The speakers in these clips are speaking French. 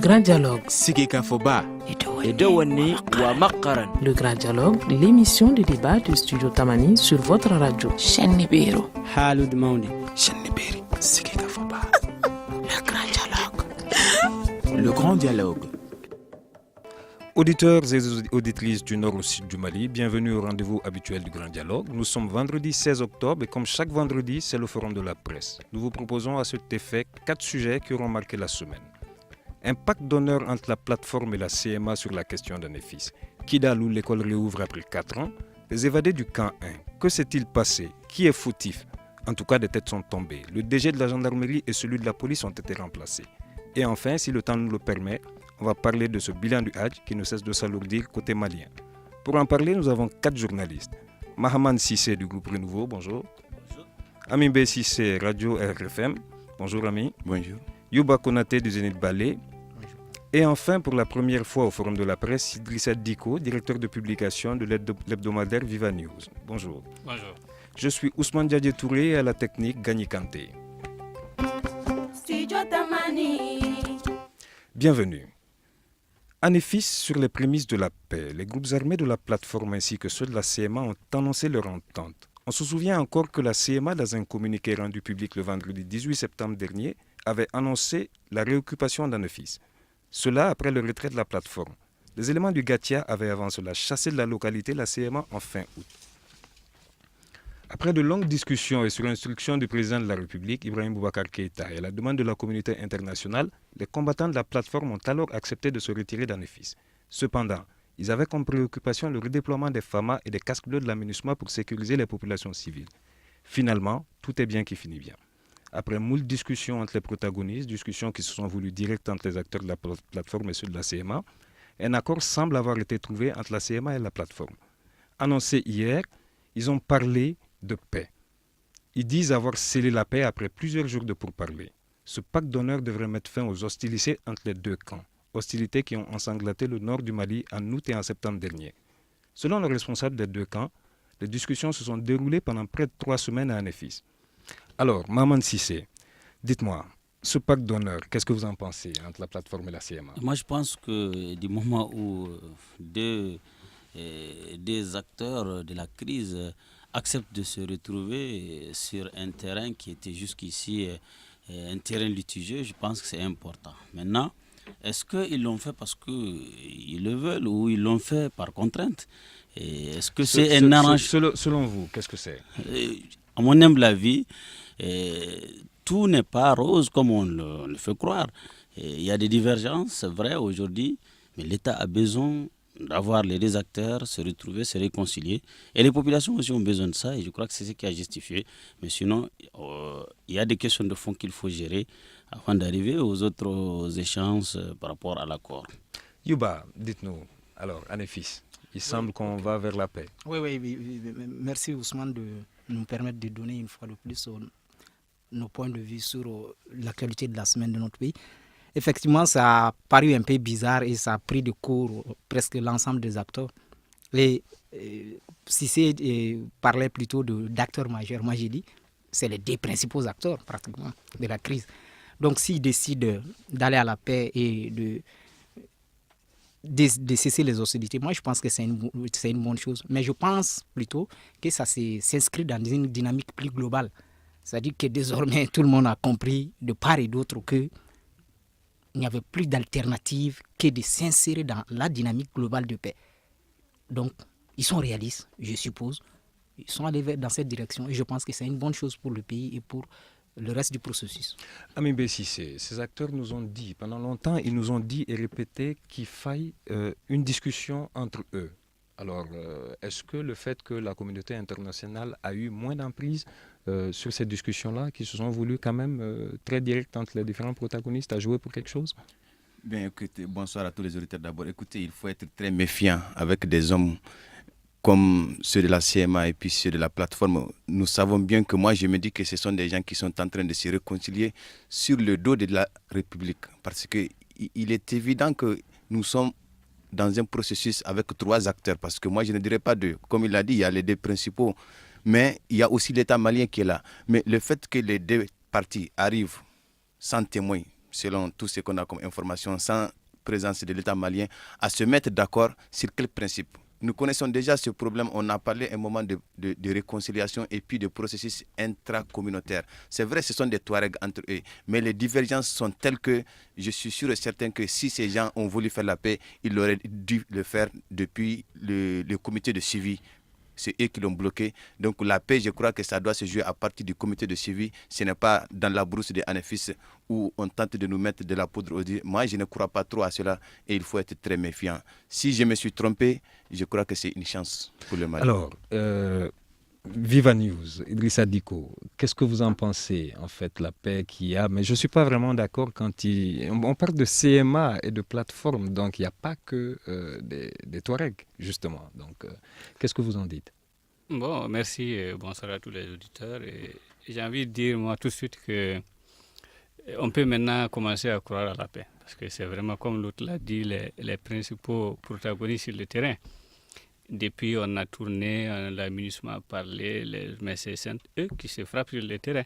grand dialogue. Sigika Foba. Edouani wa Makaran. Le grand dialogue, l'émission de débat du studio Tamani sur votre radio. Chenibero. Halud Maundi. Cheniberi. Sigika Foba. Le grand dialogue. Le grand dialogue. Auditeurs et auditrices du nord au sud du Mali, bienvenue au rendez-vous habituel du Grand Dialogue. Nous sommes vendredi 16 octobre et comme chaque vendredi, c'est le forum de la presse. Nous vous proposons à cet effet 4 sujets qui auront marqué la semaine. Impact d'honneur entre la plateforme et la CMA sur la question d'un EFIS. Kidal où l'école réouvre après 4 ans. Les évadés du camp 1. Que s'est-il passé? Qui est fautif? En tout cas, des têtes sont tombées. Le DG de la gendarmerie et celui de la police ont été remplacés. Et enfin, si le temps nous le permet, on va parler de ce bilan du Hajj qui ne cesse de s'alourdir côté malien. Pour en parler, nous avons 4 journalistes. Mahaman Sissé du groupe Renouveau, bonjour. Bonjour. Amimbe Sissé, Radio RFM. Bonjour Ami. Bonjour. Yuba Konaté du Zénith Ballet. Bonjour. Et enfin, pour la première fois au Forum de la presse, Idrissa Diko, directeur de publication de l'hebdomadaire Viva News. Bonjour. Bonjour. Je suis Ousmane Diadje Touré et à la technique Gagny Kanté. Bienvenue. En EFIS, sur les prémices de la paix, les groupes armés de la plateforme ainsi que ceux de la CMA ont annoncé leur entente. On se souvient encore que la CMA, dans un communiqué rendu public le vendredi 18 septembre dernier, avait annoncé la réoccupation d'un EFIS. Cela après le retrait de la plateforme. Les éléments du Gatia avaient avant cela chassé de la localité la CMA en fin août. Après de longues discussions et sur instruction du président de la République, Ibrahim Boubacar Keïta, et à la demande de la communauté internationale, les combattants de la plateforme ont alors accepté de se retirer d'un EFIS. Cependant, ils avaient comme préoccupation le redéploiement des FAMA et des casques bleus de la MINUSMA pour sécuriser les populations civiles. Finalement, tout est bien qui finit bien. Après moult discussions entre les protagonistes, discussions qui se sont voulues directes entre les acteurs de la plateforme et ceux de la CMA, un accord semble avoir été trouvé entre la CMA et la plateforme. Annoncé hier, ils ont parlé de paix. Ils disent avoir scellé la paix après plusieurs jours de pourparlers. Ce pacte d'honneur devrait mettre fin aux hostilités entre les deux camps, hostilités qui ont ensanglanté le nord du Mali en août et en septembre dernier. Selon le responsable des deux camps, les discussions se sont déroulées pendant près de 3 semaines à Anefis. Alors, Maman Sissé, dites-moi, ce pacte d'honneur, qu'est-ce que vous en pensez entre la plateforme et la CMA? Moi, je pense que du moment où deux acteurs de la crise acceptent de se retrouver sur un terrain qui était jusqu'ici un terrain litigieux, je pense que c'est important. Maintenant, est-ce qu'ils l'ont fait parce qu'ils le veulent ou ils l'ont fait par contrainte? Et est-ce que c'est un arrangement? Selon vous, qu'est-ce que c'est? À mon humble avis, tout n'est pas rose comme on le fait croire. Il y a des divergences, c'est vrai aujourd'hui, mais l'État a besoin d'avoir les deux acteurs, se retrouver, se réconcilier. Et les populations aussi ont besoin de ça, et je crois que c'est ce qui a justifié. Mais sinon, il y a des questions de fond qu'il faut gérer avant d'arriver aux autres échanges par rapport à l'accord. Yuba, dites-nous, alors, Anefis, il semble qu'on va vers la paix. Oui. Merci Ousmane de nous permettre de donner une fois de plus nos points de vue sur l'actualité de la semaine de notre pays. Effectivement, ça a paru un peu bizarre et ça a pris de court presque l'ensemble des acteurs. Et Cissé parlait plutôt d'acteurs majeurs. Moi, j'ai dit, c'est les 2 principaux acteurs pratiquement de la crise. Donc, s'ils décident d'aller à la paix et de cesser les hostilités, moi, je pense que c'est une bonne chose. Mais je pense plutôt que ça s'inscrit dans une dynamique plus globale. C'est-à-dire que désormais, tout le monde a compris de part et d'autre que il n'y avait plus d'alternative que de s'insérer dans la dynamique globale de paix. Donc, ils sont réalistes, je suppose. Ils sont allés dans cette direction et je pense que c'est une bonne chose pour le pays et pour le reste du processus. Amimbe Sissé, ces acteurs nous ont dit, pendant longtemps, ils nous ont dit et répété qu'il faille une discussion entre eux. Alors, est-ce que le fait que la communauté internationale a eu moins d'emprise sur ces discussions-là, qui se sont voulues quand même très directes entre les différents protagonistes, a joué pour quelque chose? Bien, écoutez, bonsoir à tous les auditeurs d'abord. Écoutez, il faut être très méfiant avec des hommes comme ceux de la CMA et puis ceux de la plateforme. Nous savons bien que moi, je me dis que ce sont des gens qui sont en train de se réconcilier sur le dos de la République. Parce qu'il est évident que nous sommes dans un processus avec 3 acteurs. Parce que moi, je ne dirais pas 2. Comme il l'a dit, il y a les 2 principaux. Mais il y a aussi l'État malien qui est là. Mais le fait que les 2 parties arrivent sans témoin, selon tout ce qu'on a comme information, sans présence de l'État malien, à se mettre d'accord sur quel principe. Nous connaissons déjà ce problème, on a parlé un moment de réconciliation et puis de processus intracommunautaire. C'est vrai, ce sont des Touaregs entre eux, mais les divergences sont telles que je suis sûr et certain que si ces gens ont voulu faire la paix, ils auraient dû le faire depuis le comité de suivi. C'est eux qui l'ont bloqué. Donc la paix, je crois que ça doit se jouer à partir du comité de suivi. Ce n'est pas dans la brousse des Anefis où on tente de nous mettre de la poudre aux yeux. Moi, je ne crois pas trop à cela et il faut être très méfiant. Si je me suis trompé, je crois que c'est une chance pour le Mali. Alors, Viva News, Idrissa Diko, qu'est-ce que vous en pensez, en fait, la paix qu'il y a? Mais je ne suis pas vraiment d'accord quand on parle de CMA et de plateforme, donc il n'y a pas que des Touaregs, justement. Donc, qu'est-ce que vous en dites? Bon, merci et bonsoir à tous les auditeurs. Et j'ai envie de dire, moi, tout de suite que on peut maintenant commencer à croire à la paix. Parce que c'est vraiment, comme l'autre l'a dit, les principaux protagonistes sur le terrain. Depuis, on a tourné, la MINUSMA a parlé, mais c'est eux qui se frappent sur le terrain.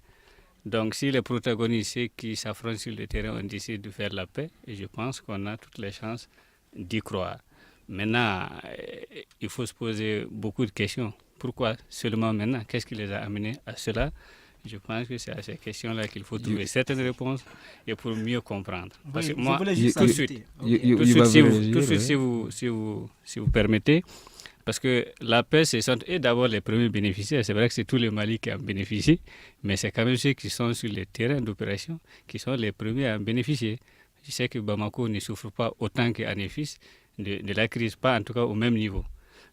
Donc, si les protagonistes qui s'affrontent sur le terrain ont décidé de faire la paix, et je pense qu'on a toutes les chances d'y croire. Maintenant, il faut se poser beaucoup de questions. Pourquoi seulement maintenant? Qu'est-ce qui les a amenés à cela? Je pense que c'est à ces questions-là qu'il faut trouver certaines réponses et pour mieux comprendre. Parce que moi, tout de suite, si vous permettez, parce que la paix, ce sont d'abord les premiers bénéficiaires. C'est vrai que c'est tout le Mali qui en bénéficie, mais c'est quand même ceux qui sont sur les terrains d'opération qui sont les premiers à en bénéficier. Je sais que Bamako ne souffre pas autant qu'Anefis de la crise, pas en tout cas au même niveau.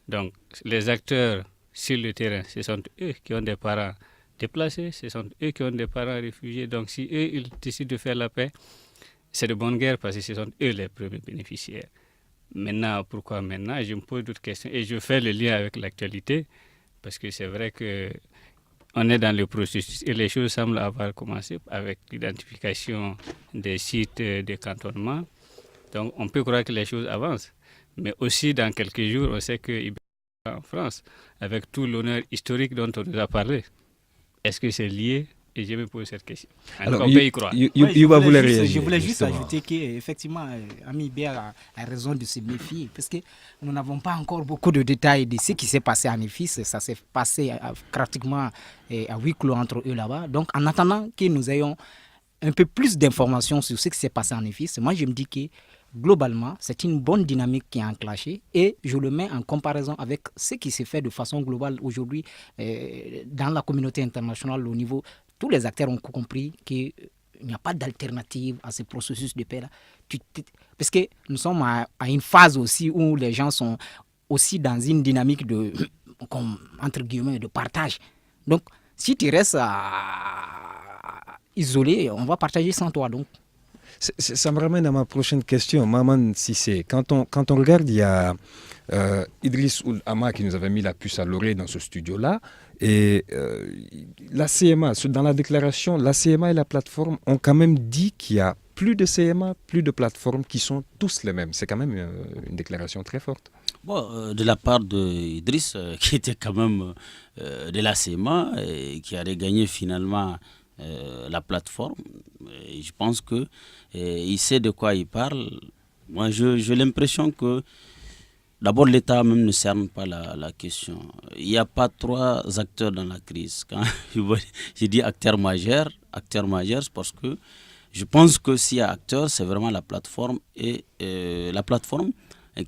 Donc, les acteurs sur le terrain, ce sont eux qui ont des parents déplacés, ce sont eux qui ont des parents réfugiés. Donc, si eux, ils décident de faire la paix, c'est de bonne guerre parce que ce sont eux les premiers bénéficiaires. Maintenant, pourquoi maintenant? Je me pose d'autres questions et je fais le lien avec l'actualité parce que c'est vrai qu'on est dans le processus et les choses semblent avoir commencé avec l'identification des sites de cantonnement. Donc, on peut croire que les choses avancent. Mais aussi, dans quelques jours, on sait qu'il en France, avec tout l'honneur historique dont on nous a parlé. Est-ce que c'est lié? Et je me pose cette question. Alors, on peut y croire. Je voulais juste ajouter qu'effectivement, Ami Béa a raison de se méfier, parce que nous n'avons pas encore beaucoup de détails de ce qui s'est passé en Efis. Ça s'est passé pratiquement à huis clos entre eux là-bas. Donc, en attendant que nous ayons un peu plus d'informations sur ce qui s'est passé en Efis, moi je me dis que globalement, c'est une bonne dynamique qui est enclenchée et je le mets en comparaison avec ce qui s'est fait de façon globale aujourd'hui dans la communauté internationale au niveau. Tous les acteurs ont compris qu'il n'y a pas d'alternative à ce processus de paix-là. Parce que nous sommes à une phase aussi où les gens sont aussi dans une dynamique de, entre guillemets, de partage. Donc, si tu restes isolé, on va partager sans toi. Donc. Ça me ramène à ma prochaine question, Maman Sissé. Quand on regarde, il y a Idriss Ould Ama qui nous avait mis la puce à l'oreille dans ce studio-là. Et la CMA, dans la déclaration, la CMA et la plateforme ont quand même dit qu'il y a plus de CMA, plus de plateformes qui sont tous les mêmes. C'est quand même une déclaration très forte. Bon, de la part d'Idriss, qui était quand même de la CMA et qui a regagné finalement la plateforme, et je pense qu'il sait de quoi il parle. Moi, j'ai l'impression que d'abord, l'État même ne cerne pas la question. Il n'y a pas trois acteurs dans la crise. Quand je dis acteurs majeurs, c'est parce que je pense que s'il y a acteurs, c'est vraiment la plateforme et la plateforme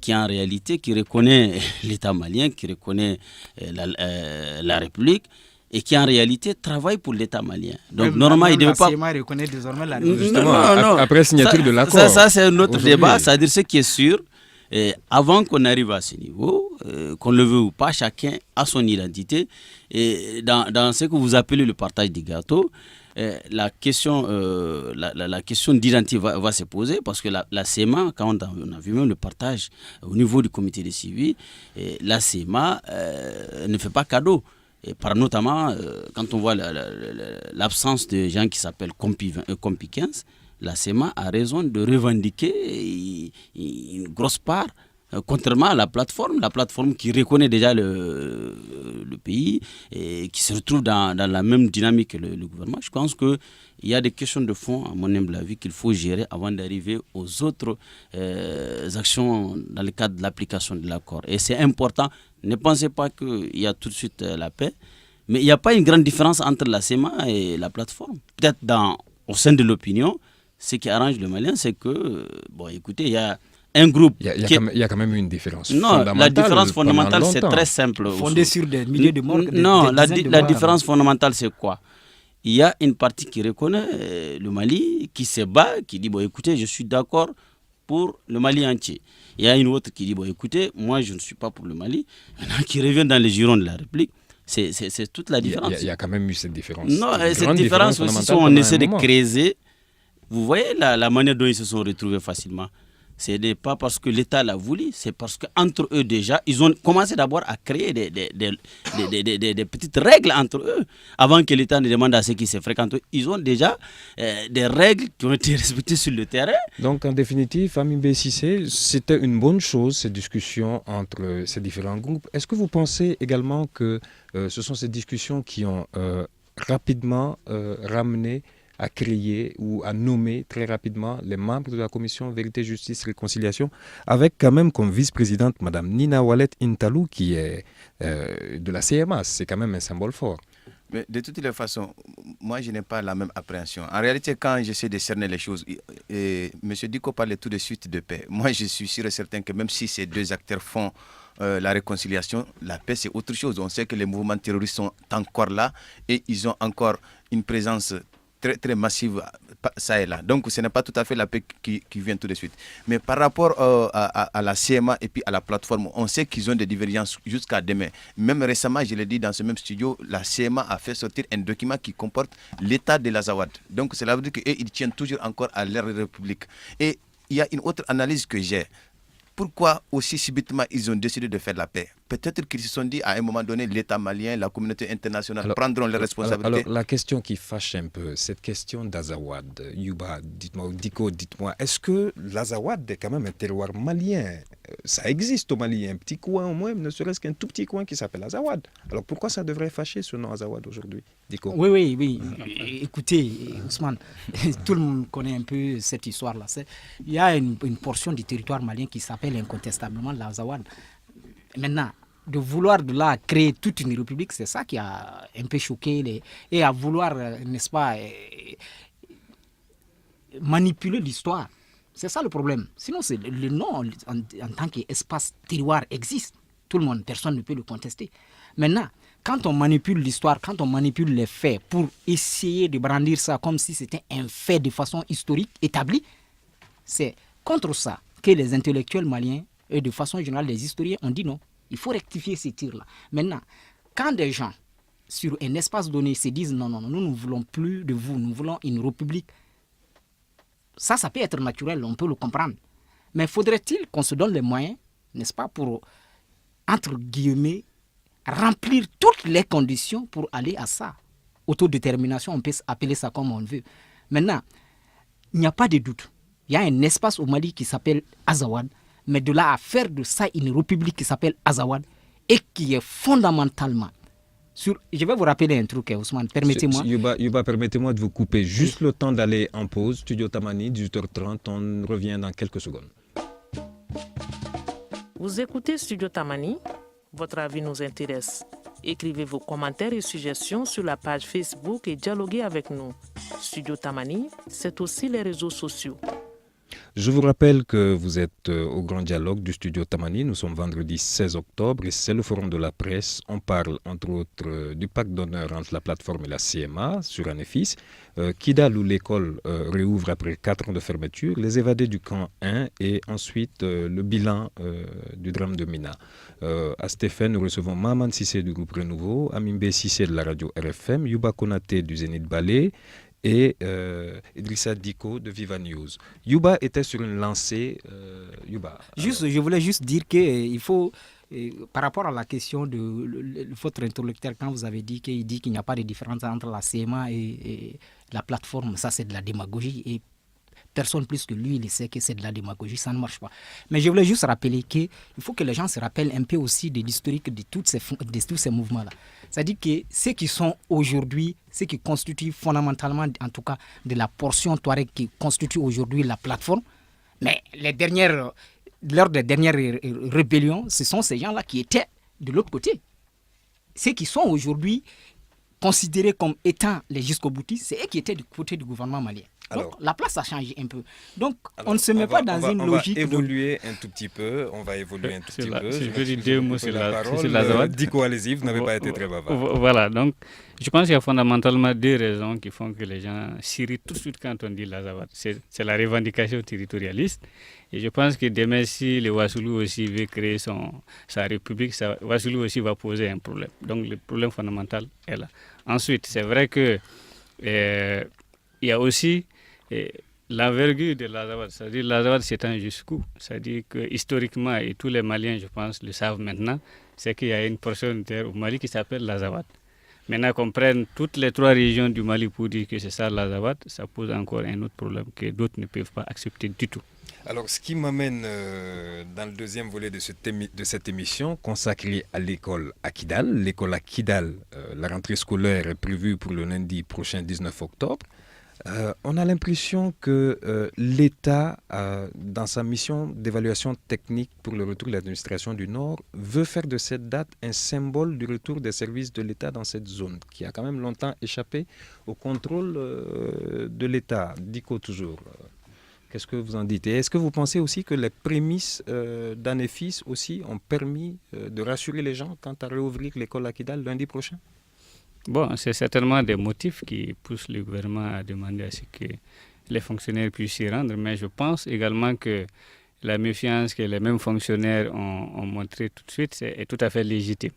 qui en réalité qui reconnaît l'État malien, qui reconnaît la République et qui en réalité travaille pour l'État malien. Donc normalement, il ne devait pas... La reconnaît désormais la Justement, après signature de l'accord. Ça c'est un autre débat. C'est-à-dire ce qui est sûr. Et avant qu'on arrive à ce niveau, qu'on le veut ou pas, chacun a son identité. Et dans ce que vous appelez le partage du gâteau, la question d'identité va se poser parce que la CMA, quand on a vu même le partage au niveau du comité de suivi, la CMA ne fait pas cadeau. Et notamment, quand on voit l'absence de gens qui s'appellent Compi 15, la CMA a raison de revendiquer une grosse part Contrairement à la plateforme qui reconnaît déjà le pays et qui se retrouve dans la même dynamique que le gouvernement, je pense qu'il y a des questions de fond, à mon humble avis, qu'il faut gérer avant d'arriver aux autres actions dans le cadre de l'application de l'accord. Et c'est important, ne pensez pas qu'il y a tout de suite la paix, mais il n'y a pas une grande différence entre la CEMA et la plateforme. Peut-être au sein de l'opinion, ce qui arrange le Malien, c'est que, écoutez, il y a un groupe. Il y a quand même une différence fondamentale. Non, la différence fondamentale, c'est très simple. Fondée sur des milliers de morts. Non, la différence fondamentale, c'est quoi? Il y a une partie qui reconnaît le Mali, qui se bat, qui dit, écoutez, je suis d'accord pour le Mali entier. Il y a une autre qui dit, écoutez, moi, je ne suis pas pour le Mali. Maintenant, qui revient dans les girons de la République. C'est toute la différence. Il y a quand même eu cette différence. Non, cette différence aussi, si on essaie de creuser, vous voyez la manière dont ils se sont retrouvés facilement. Ce n'est pas parce que l'État l'a voulu, c'est parce qu'entre eux déjà, ils ont commencé d'abord à créer des petites règles entre eux. Avant que l'État ne demande à ceux qui se fréquentent, ils ont déjà des règles qui ont été respectées sur le terrain. Donc en définitive, Amimbe Cissé, c'était une bonne chose, ces discussions entre ces différents groupes. Est-ce que vous pensez également que ce sont ces discussions qui ont rapidement ramené à créer ou à nommer très rapidement les membres de la commission Vérité, Justice, Réconciliation, avec quand même comme vice-présidente Mme Nina Wallet Intalou, qui est de la CMA. C'est quand même un symbole fort. Mais de toutes les façons, moi je n'ai pas la même appréhension. En réalité, quand j'essaie de cerner les choses, M. Diko parlait tout de suite de paix. Moi je suis sûr et certain que même si ces deux acteurs font la réconciliation, la paix c'est autre chose. On sait que les mouvements terroristes sont encore là et ils ont encore une présence très, très massive, ça et là. Donc ce n'est pas tout à fait la paix qui vient tout de suite. Mais par rapport à la CMA et puis à la plateforme, on sait qu'ils ont des divergences jusqu'à demain. Même récemment, je l'ai dit dans ce même studio, la CMA a fait sortir un document qui comporte l'état de l'Azawad. Donc cela veut dire qu'ils tiennent toujours encore à l'ère république. Et il y a une autre analyse que j'ai. Pourquoi aussi subitement ils ont décidé de faire la paix? Peut-être qu'ils se sont dit à un moment donné, l'État malien, la communauté internationale prendront les responsabilités. Alors la question qui fâche un peu, cette question d'Azawad, Yuba, dites-moi, Diko, dites-moi, est-ce que l'Azawad est quand même un terroir malien? Ça existe au Mali, un petit coin au moins, ne serait-ce qu'un tout petit coin qui s'appelle Azawad. Alors pourquoi ça devrait fâcher ce nom Azawad aujourd'hui, Diko? Oui. Écoutez, Ousmane, tout le monde connaît un peu cette histoire-là. Il y a une portion du territoire malien qui s'appelle incontestablement l'Azawad. Maintenant, de vouloir de là créer toute une république, c'est ça qui a un peu choqué et à vouloir, n'est-ce pas, manipuler l'histoire. C'est ça le problème. Sinon, le nom en tant qu'espace terroir existe. Tout le monde, personne ne peut le contester. Maintenant, quand on manipule l'histoire, quand on manipule les faits pour essayer de brandir ça comme si c'était un fait de façon historique établi, c'est contre ça que les intellectuels maliens et de façon générale les historiens ont dit non. Il faut rectifier ces tirs-là. Maintenant, quand des gens sur un espace donné se disent non, nous ne voulons plus de vous, nous voulons une république, ça peut être naturel, on peut le comprendre. Mais faudrait-il qu'on se donne les moyens, n'est-ce pas, pour, entre guillemets, remplir toutes les conditions pour aller à ça. Autodétermination, on peut appeler ça comme on veut. Maintenant, il n'y a pas de doute. Il y a un espace au Mali qui s'appelle Azawad, mais de là à faire de ça une république qui s'appelle Azawad et qui est fondamentalement sur... Je vais vous rappeler un truc, Ousmane, permettez-moi. Yuba, permettez-moi de vous couper juste le temps d'aller en pause. Studio Tamani, 18h30, on revient dans quelques secondes. Vous écoutez Studio Tamani, votre avis nous intéresse. Écrivez vos commentaires et suggestions sur la page Facebook et dialoguez avec nous. Studio Tamani, c'est aussi les réseaux sociaux. Je vous rappelle que vous êtes au Grand Dialogue du Studio Tamani. Nous sommes vendredi 16 octobre et c'est le forum de la presse. On parle entre autres du pacte d'honneur entre la plateforme et la CMA sur Anefis. Kidal où l'école réouvre après 4 ans de fermeture. Les évadés du camp 1 et ensuite le bilan du drame de Mina. À Stéphane, nous recevons Maman Cissé du groupe Renouveau, Amimbe Cissé de la radio RFM, Yuba Konaté du Zénith Ballet et Idrissa Diko de Viva News. Yuba était sur une lancée. Yuba. Je voulais juste dire qu'il faut, par rapport à la question de votre interlocuteur, quand vous avez dit qu'il dit qu'il n'y a pas de différence entre la CMA et la plateforme, ça c'est de la démagogie. Et personne plus que lui, il sait que c'est de la démagogie, ça ne marche pas. Mais je voulais juste rappeler qu'il faut que les gens se rappellent un peu aussi de l'historique de tous ces mouvements-là. C'est-à-dire que ceux qui sont aujourd'hui, ceux qui constituent fondamentalement, en tout cas, de la portion Touareg qui constitue aujourd'hui la plateforme, mais lors des dernières rébellions, ce sont ces gens-là qui étaient de l'autre côté. Ceux qui sont aujourd'hui considérés comme étant les jusqu'au-boutistes, c'est eux qui étaient du côté du gouvernement malien. Donc, la place a changé un peu. Donc, on ne se met pas dans une logique. On va évoluer un tout petit peu. On va évoluer un tout petit peu. Je veux dire deux mots sur la Zawad. Diko, allez-y, vous n'avez pas été très bavard. Voilà, donc je pense qu'il y a fondamentalement deux raisons qui font que les gens s'irritent tout de suite quand on dit la Zawad. C'est la revendication territorialiste. Et je pense que demain, si le Wassoulou aussi veut créer sa république, Wassoulou aussi va poser un problème. Donc le problème fondamental est là. Ensuite, c'est vrai que il y a aussi l'envergure de l'Azawad, c'est-à-dire l'Azawad s'étend jusqu'où? C'est-à-dire que historiquement, et tous les Maliens, je pense, le savent maintenant, c'est qu'il y a une portion de terre au Mali qui s'appelle l'Azawad. Maintenant qu'on prenne toutes les trois régions du Mali pour dire que c'est ça l'Azawad, ça pose encore un autre problème que d'autres ne peuvent pas accepter du tout. Alors, ce qui m'amène dans le deuxième volet de cette émission consacrée à l'école à Kidal. L'école à Kidal, la rentrée scolaire est prévue pour le lundi prochain 19 octobre. On a l'impression que l'État, dans sa mission d'évaluation technique pour le retour de l'administration du Nord, veut faire de cette date un symbole du retour des services de l'État dans cette zone, qui a quand même longtemps échappé au contrôle de l'État. Diko toujours. Qu'est-ce que vous en dites? Et est-ce que vous pensez aussi que les prémices d'Anefis aussi ont permis de rassurer les gens quant à réouvrir l'école à Kidal lundi prochain? Bon, c'est certainement des motifs qui poussent le gouvernement à demander à ce que les fonctionnaires puissent s'y rendre, mais je pense également que la méfiance que les mêmes fonctionnaires ont montrée tout de suite est tout à fait légitime.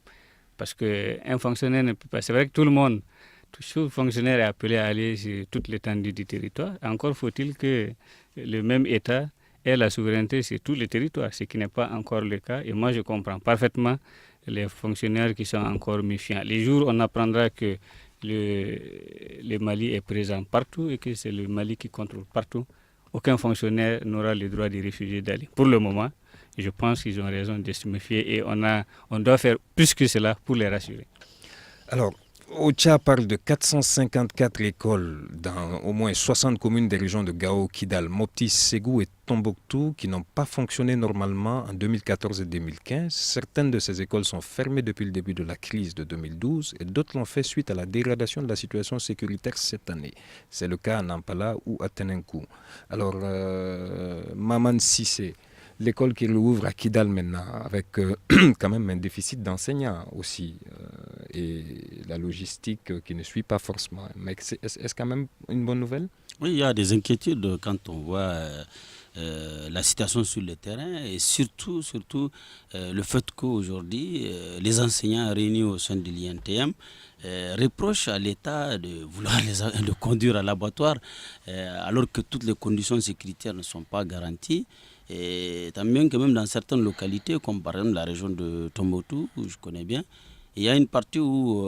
Parce qu'un fonctionnaire ne peut pas... C'est vrai que tout fonctionnaire est appelé à aller sur toute l'étendue du territoire. Encore faut-il que le même État ait la souveraineté sur tous les territoires, ce qui n'est pas encore le cas. Et moi, je comprends parfaitement les fonctionnaires qui sont encore méfiants. Les jours où on apprendra que le Mali est présent partout et que c'est le Mali qui contrôle partout, aucun fonctionnaire n'aura le droit de refuser d'aller. Pour le moment, je pense qu'ils ont raison de se méfier et on doit faire plus que cela pour les rassurer. Alors, OCHA parle de 454 écoles dans au moins 60 communes des régions de Gao, Kidal, Mopti, Ségou et Tombouctou qui n'ont pas fonctionné normalement en 2014 et 2015. Certaines de ces écoles sont fermées depuis le début de la crise de 2012 et d'autres l'ont fait suite à la dégradation de la situation sécuritaire cette année. C'est le cas à Nampala ou à Tenenkou. Alors, Maman Sissé, l'école qui rouvre à Kidal maintenant, avec quand même un déficit d'enseignants aussi, et la logistique qui ne suit pas forcément. Mais est-ce quand même une bonne nouvelle? Oui, il y a des inquiétudes quand on voit la situation sur le terrain et surtout le fait qu'aujourd'hui, les enseignants réunis au sein de l'INTM reprochent à l'État de vouloir de conduire à l'abattoir alors que toutes les conditions sécuritaires ne sont pas garanties. Et tant bien que même dans certaines localités, comme par exemple la région de Tombouctou, où je connais bien, il y a une partie où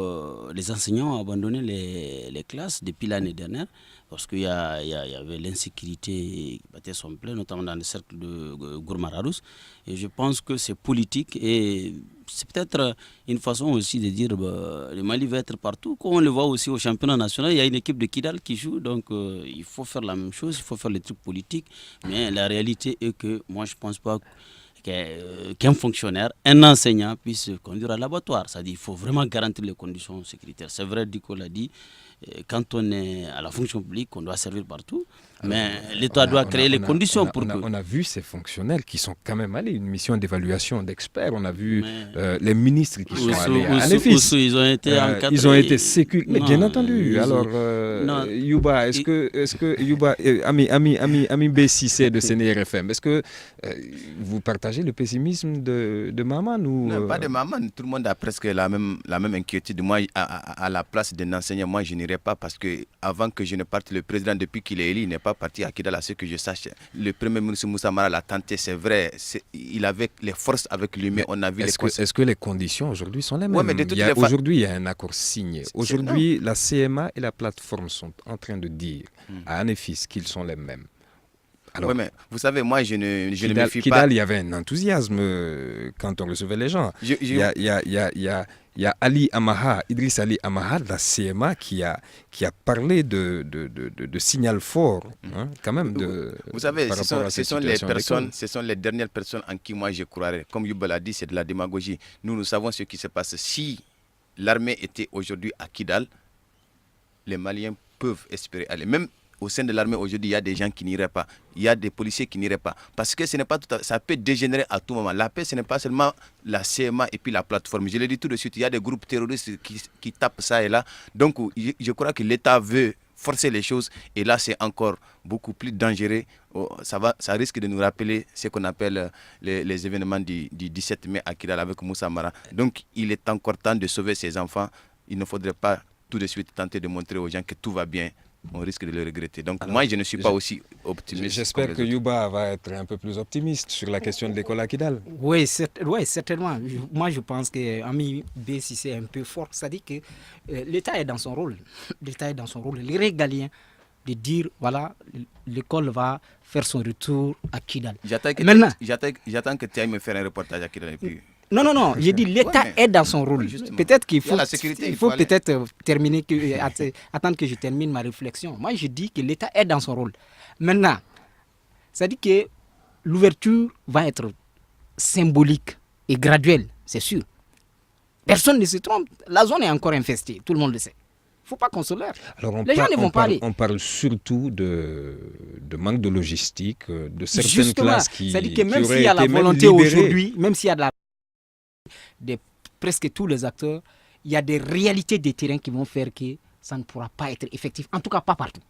les enseignants ont abandonné les classes depuis l'année dernière parce qu'il y avait l'insécurité qui battait son plein, notamment dans le cercle de Gourmaradous. Et je pense que c'est politique et c'est peut-être une façon aussi de dire le Mali va être partout. Comme on le voit aussi au championnat national, il y a une équipe de Kidal qui joue, donc il faut faire la même chose, il faut faire les trucs politiques. Mais la réalité est que moi je ne pense pas qu'un fonctionnaire, un enseignant puisse conduire à l'abattoir. C'est-à-dire qu'il faut vraiment garantir les conditions sécuritaires. C'est vrai, Diko l'a dit, quand on est à la fonction publique, on doit servir partout. Mais l'État doit créer les conditions pour que... On a vu ces fonctionnaires qui sont quand même allés, une mission d'évaluation d'experts. On a vu les ministres qui sont allés à Anefis. Ils ont été encadrés. Ils ont été sécurisés. Mais bien entendu. Alors, Youba, est-ce que Youba, ami B6C de CNRFM, est-ce que vous partagez le pessimisme de Maman ou... Non, pas de Maman. Tout le monde a presque la même inquiétude. Moi, à la place d'un enseignant, moi, je n'irai pas parce que avant que je ne parte, le président, depuis qu'il est élu, il n'est pas parti à Kidal, à ce que je sache. Le premier ministre Moussa Mara l'a tenté, c'est vrai. Il avait les forces avec lui, mais on a vu est-ce que les conditions aujourd'hui sont les mêmes? Aujourd'hui, il y a un accord signé. Aujourd'hui, la CMA et la plateforme sont en train de dire à Anefis qu'ils sont les mêmes. Alors, Oui, mais vous savez, moi, je ne me Kidal, fie Kidal, pas. il y avait un enthousiasme quand on recevait les gens. Je- Il je- y a, il y a- il y a- il y a- il y a Ali Amaha, Idriss Ali Amaha de la CMA qui a parlé de signal fort, hein, quand même, Vous savez, par rapport à ce cette sont les situation à l'école. personnes, ce sont les dernières personnes en qui moi je croirais. Comme Yuba l'a dit, c'est de la démagogie. Nous savons ce qui se passe. Si l'armée était aujourd'hui à Kidal, les Maliens peuvent espérer aller. Même au sein de l'armée aujourd'hui, il y a des gens qui n'iraient pas. Il y a des policiers qui n'iraient pas. Parce que ce n'est pas ça peut dégénérer à tout moment. La paix, ce n'est pas seulement la CMA et puis la plateforme. Je l'ai dit tout de suite, il y a des groupes terroristes qui tapent ça et là. Donc, je crois que l'État veut forcer les choses. Et là, c'est encore beaucoup plus dangereux. Ça risque de nous rappeler ce qu'on appelle les événements du 17 mai à Kidal avec Moussa Mara. Donc, il est encore temps de sauver ces enfants. Il ne faudrait pas tout de suite tenter de montrer aux gens que tout va bien. On risque de le regretter. Donc, alors, moi, je ne suis pas aussi optimiste. J'espère que Yuba va être un peu plus optimiste sur la question de l'école à Kidal. Oui, certainement. Moi, je pense que Ami B, si c'est un peu fort, ça dit que l'État est dans son rôle. L'État est dans son rôle. Les régalien de dire, voilà, l'école va faire son retour à Kidal. J'attends que tu ailles me faire un reportage à Kidal. Et puis... Non, j'ai dit l'État est dans son rôle. Justement. Peut-être qu'il faut, La sécurité, il faut aller. peut-être terminer, attendre que je termine ma réflexion. Moi, je dis que l'État est dans son rôle. Maintenant, ça dit que l'ouverture va être symbolique et graduelle, c'est sûr. Personne ne se trompe. La zone est encore infestée, tout le monde le sait. Il ne faut pas qu'on se leurre. Alors Les gens ne vont pas aller. on parle surtout de manque de logistique, de certaines Justement, classes qui c'est-à-dire que qui même auraient s'il y a la été même volonté libérées. aujourd'hui, même s'il y a de presque tous les acteurs, il y a des réalités des terrains qui vont faire que ça ne pourra pas être effectif, en tout cas pas partout.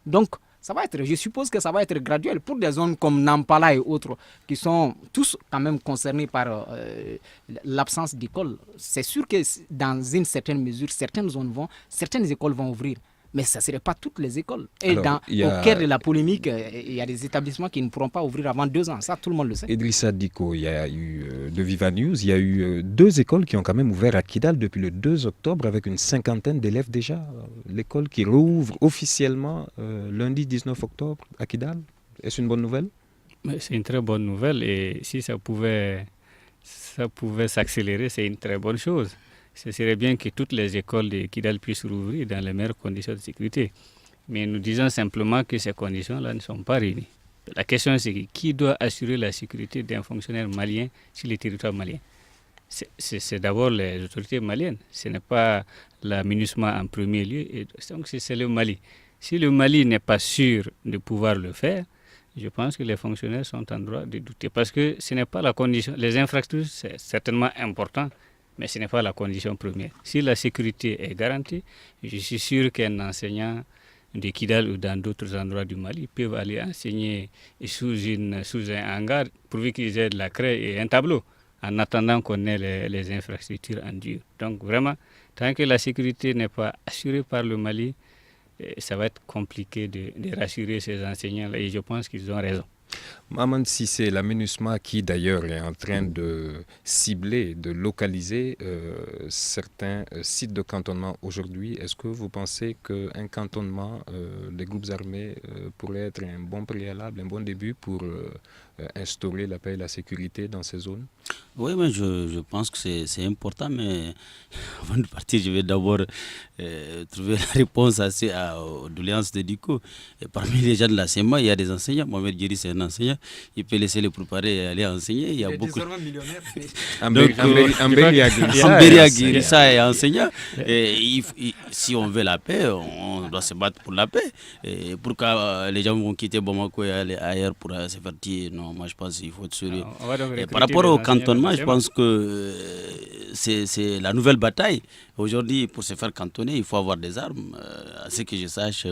Donc, ça va être, je suppose que ça va être graduel pour des zones comme Nampala et autres qui sont tous quand même concernés par l'absence d'école. C'est sûr que dans une certaine mesure, certaines écoles vont ouvrir. Mais ça ne serait pas toutes les écoles. Et Alors, au cœur de la polémique, il y a des établissements qui ne pourront pas ouvrir avant 2 ans. Ça, tout le monde le sait. Idrissa Diko, il y a eu de Viva News, il y a eu 2 écoles qui ont quand même ouvert à Kidal depuis le 2 octobre avec une cinquantaine d'élèves déjà. L'école qui rouvre officiellement lundi 19 octobre à Kidal. Est-ce une bonne nouvelle? C'est une très bonne nouvelle et si ça pouvait s'accélérer, c'est une très bonne chose. Ce serait bien que toutes les écoles de Kidal puissent rouvrir dans les meilleures conditions de sécurité. Mais nous disons simplement que ces conditions-là ne sont pas réunies. La question c'est qui doit assurer la sécurité d'un fonctionnaire malien sur le territoire malien? C'est d'abord les autorités maliennes. Ce n'est pas la MINUSMA en premier lieu. Et donc c'est le Mali. Si le Mali n'est pas sûr de pouvoir le faire, je pense que les fonctionnaires sont en droit de douter. Parce que ce n'est pas la condition. Les infrastructures, c'est certainement important, mais ce n'est pas la condition première. Si la sécurité est garantie, je suis sûr qu'un enseignant de Kidal ou dans d'autres endroits du Mali peuvent aller enseigner sous un hangar pourvu qu'ils aient de la craie et un tableau, en attendant qu'on ait les infrastructures en dur. Donc vraiment, tant que la sécurité n'est pas assurée par le Mali, ça va être compliqué de rassurer ces enseignants-là et je pense qu'ils ont raison. Maman Sissé, la MINUSMA qui d'ailleurs est en train de cibler, de localiser certains sites de cantonnement aujourd'hui, est-ce que vous pensez qu'un cantonnement des groupes armés pourrait être un bon préalable, un bon début pour instaurer la paix et la sécurité dans ces zones? Oui, mais je pense que c'est important, mais avant de partir, je vais d'abord trouver la réponse aux doléances de Diko. Et parmi les gens de la CEMA, il y a des enseignants. Mohamed Djeri, c'est un enseignant. Il peut laisser les préparer et aller enseigner. Il y a beaucoup. Ambeli Aguirissa est enseignant. Et si on veut la paix, on doit se battre pour la paix. Et pourquoi les gens vont quitter Bamako et aller ailleurs pour se faire tirer? Non, moi je pense qu'il faut être sérieux. Par rapport au cantonnement, je pense que c'est la nouvelle bataille. Aujourd'hui, pour se faire cantonner, il faut avoir des armes. À ce que je sache,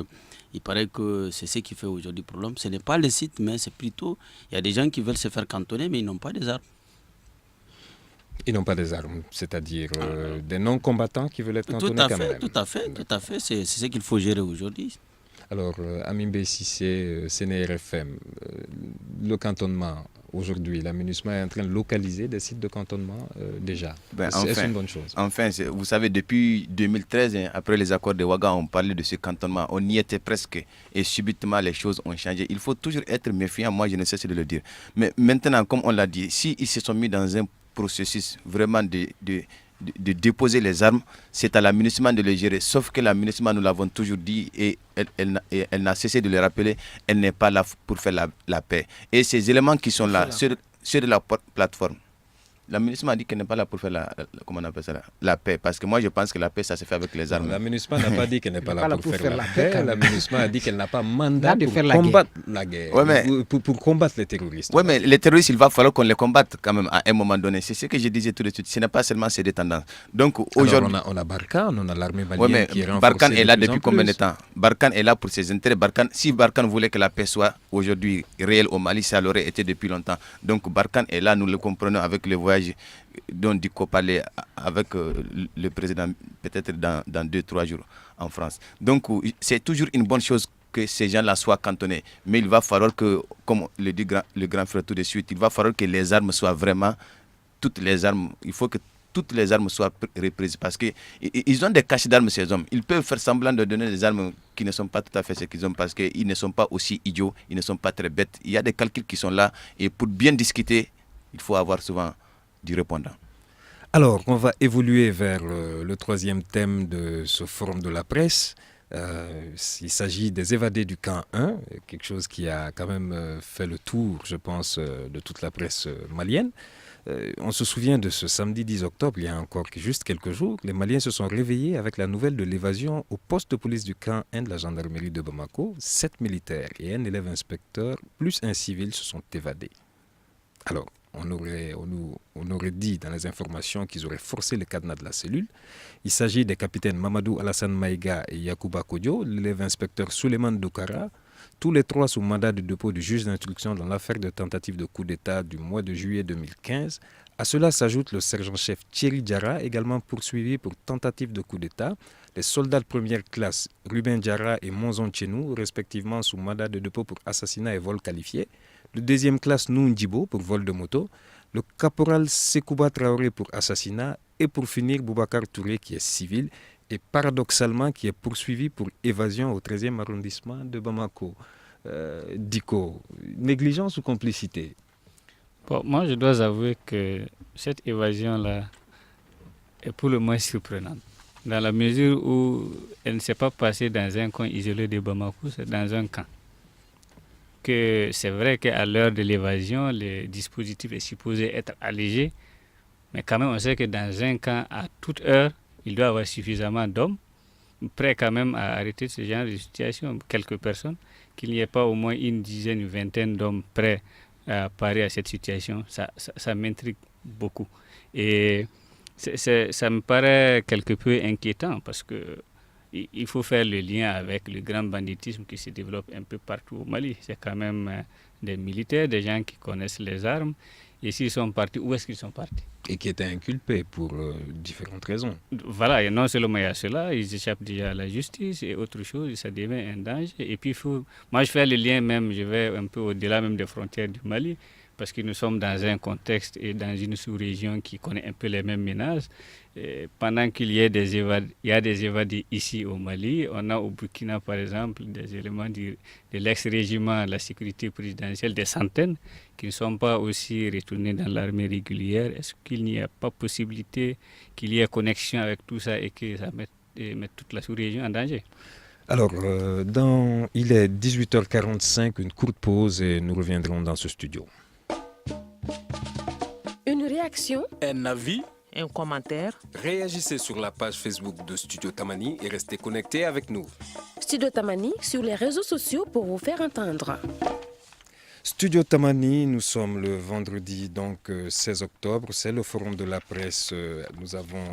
il paraît que c'est ce qui fait aujourd'hui problème. Ce n'est pas le site, mais c'est plutôt... Il y a des gens qui veulent se faire cantonner, mais ils n'ont pas des armes. Ils n'ont pas des armes, c'est-à-dire des non-combattants qui veulent être cantonnés quand même. Tout à fait. C'est ce qu'il faut gérer aujourd'hui. Alors, Amimbe Sissé, CNRFM, le cantonnement, aujourd'hui, la MINUSMA est en train de localiser des sites de cantonnement déjà. C'est une bonne chose. Enfin, vous savez, depuis 2013, après les accords de Ouaga, on parlait de ce cantonnement. On y était presque et subitement, les choses ont changé. Il faut toujours être méfiant, moi je ne cesse de le dire. Mais maintenant, comme on l'a dit, s'ils se sont mis dans un processus vraiment de déposer les armes, c'est à la MINUSMA de les gérer. Sauf que la MINUSMA, nous l'avons toujours dit et elle n'a cessé de le rappeler, elle n'est pas là pour faire la paix. Et ces éléments qui sont là, sur la plateforme, la MINUSMA a dit qu'elle n'est pas là pour faire comment on appelle ça, la paix. Parce que moi, je pense que la paix, ça se fait avec les armes. Non, la MINUSMA n'a pas dit qu'elle n'est pas là pour faire la paix. La MINUSMA a dit qu'elle n'a pas mandat pour combattre la guerre, pour combattre les terroristes. Oui, mais les terroristes, il va falloir qu'on les combatte quand même à un moment donné. C'est ce que je disais tout de suite. Ce n'est pas seulement ces deux tendances. Donc, aujourd'hui, on a Barkhane, on a l'armée malienne qui est renforcée. Barkhane est là depuis combien de temps? Barkhane est là pour ses intérêts. Si Barkhane voulait que la paix soit aujourd'hui réelle au Mali, ça l'aurait été depuis longtemps. Donc, Barkhane est là, nous le comprenons avec le voyage dont Diko parlait avec le président peut-être dans 2-3 jours en France. Donc c'est toujours une bonne chose que ces gens-là soient cantonnés. Mais il va falloir que, comme le dit le grand frère tout de suite, il va falloir que les armes soient vraiment, toutes les armes, il faut que toutes les armes soient reprises parce qu'ils ont des caches d'armes ces hommes. Ils peuvent faire semblant de donner des armes qui ne sont pas tout à fait ce qu'ils ont parce qu'ils ne sont pas aussi idiots, ils ne sont pas très bêtes. Il y a des calculs qui sont là et pour bien discuter, il faut avoir souvent du répondant. Alors, on va évoluer vers le troisième thème de ce forum de la presse. Il s'agit des évadés du camp 1, quelque chose qui a quand même fait le tour, je pense, de toute la presse malienne. On se souvient de ce samedi 10 octobre, il y a encore juste quelques jours, les Maliens se sont réveillés avec la nouvelle de l'évasion au poste de police du camp 1 de la gendarmerie de Bamako. 7 militaires et un élève inspecteur, plus un civil, se sont évadés. Alors, on aurait dit dans les informations qu'ils auraient forcé le cadenas de la cellule. Il s'agit des capitaines Mamadou Alassane Maïga et Yacouba Kodjo, l'élève inspecteur Souleymane Doukara, tous les trois sous mandat de dépôt du juge d'instruction dans l'affaire de tentative de coup d'État du mois de juillet 2015. À cela s'ajoute le sergent-chef Thierry Diarra, également poursuivi pour tentative de coup d'État, les soldats de première classe Ruben Diarra et Monzon Tchenou, respectivement sous mandat de dépôt pour assassinat et vol qualifié, le deuxième classe Noundjibo pour vol de moto, le caporal Sekouba Traoré pour assassinat et pour finir Boubacar Touré qui est civil et paradoxalement qui est poursuivi pour évasion au 13e arrondissement de Bamako. Diko, négligence ou complicité? Bon, moi, je dois avouer que cette évasion-là est pour le moins surprenante. Dans la mesure où elle ne s'est pas passée dans un coin isolé de Bamako, c'est dans un camp. Que c'est vrai qu'à l'heure de l'évasion, le dispositif est supposé être allégé, mais quand même, on sait que dans un camp, à toute heure, il doit y avoir suffisamment d'hommes prêts quand même à arrêter ce genre de situation, quelques personnes, qu'il n'y ait pas au moins une dizaine, une vingtaine d'hommes prêts à parer à cette situation, ça m'intrigue beaucoup. Et ça me paraît quelque peu inquiétant parce que il faut faire le lien avec le grand banditisme qui se développe un peu partout au Mali. C'est quand même des militaires, des gens qui connaissent les armes. Et s'ils sont partis, où est-ce qu'ils sont partis? Et qui étaient inculpés pour différentes raisons. Voilà, et non seulement il y a cela, ils échappent déjà à la justice et autre chose, ça devient un danger. Et puis, moi je fais le lien même, je vais un peu au-delà même des frontières du Mali, parce que nous sommes dans un contexte et dans une sous-région qui connaît un peu les mêmes menaces. Et pendant qu'il y a des évadés ici au Mali, on a au Burkina par exemple des éléments de l'ex-régiment de la sécurité présidentielle, des centaines, qui ne sont pas aussi retournés dans l'armée régulière. Est-ce qu'il n'y a pas possibilité qu'il y ait connexion avec tout ça et que ça mette toute la sous-région en danger? Alors, il est 18h45, une courte pause et nous reviendrons dans ce studio. Une réaction, Un avis? Un commentaire? Réagissez sur la page Facebook de Studio Tamani et restez connectés avec nous. Studio Tamani sur les réseaux sociaux pour vous faire entendre. Studio Tamani, nous sommes le vendredi 16 octobre, c'est le forum de la presse. Nous avons